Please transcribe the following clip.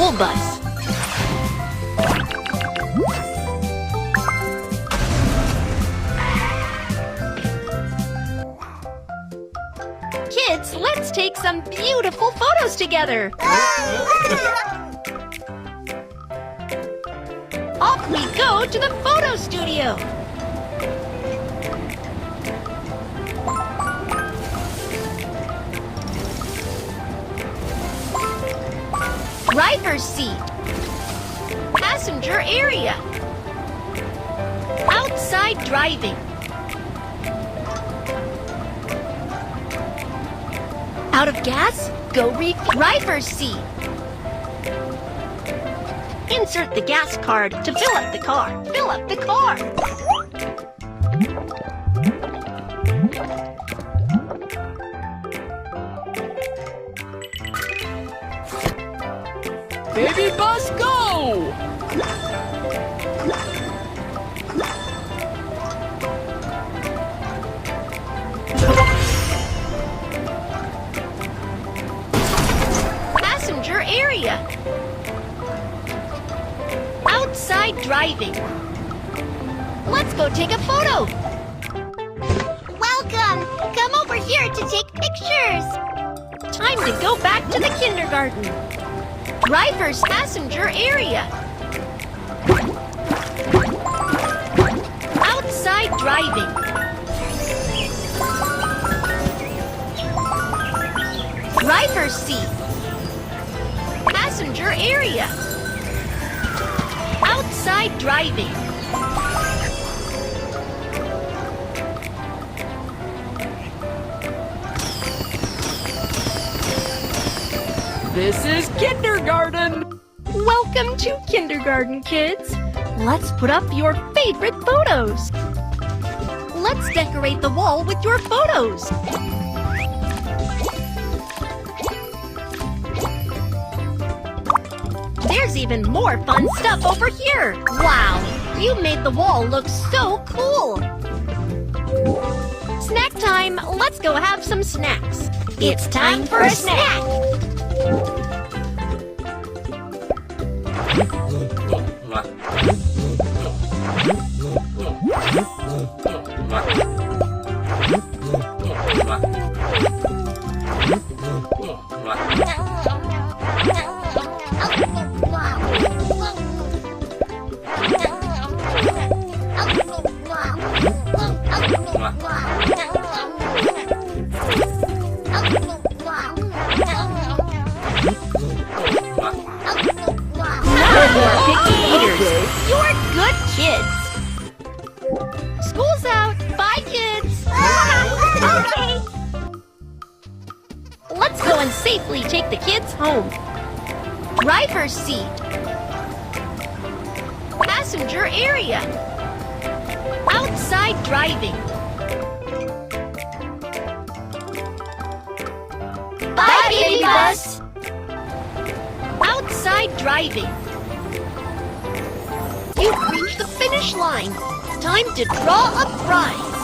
school bus. Kids, let's take some beautiful photos together. Off we go to the photo studio. Driver's seat. Passenger area. Outside driving. Out of gas? Go driver's seat. Insert the gas card to fill up the car. Fill up the car. Baby bus, go! Passenger area. Outside driving. Let's go take a photo. Welcome! Come over here to take pictures. Time to go back to the kindergarten. Driver's passenger area. Outside driving. Driver's seat. Passenger area. Outside driving. This is kindergarten! Welcome to kindergarten, kids. Let's put up your favorite photos. Let's decorate the wall with your photos. There's even more fun stuff over here. Wow, you made the wall look so cool. Snack time. Let's go have some snacks. It's time for a snack. You're good kids. School's out. Bye, kids. Okay. Let's go and safely take the kids home. Driver's seat. Passenger area. Outside driving. Bye, baby bus. Outside driving. You've reached the finish line. Time to draw a prize.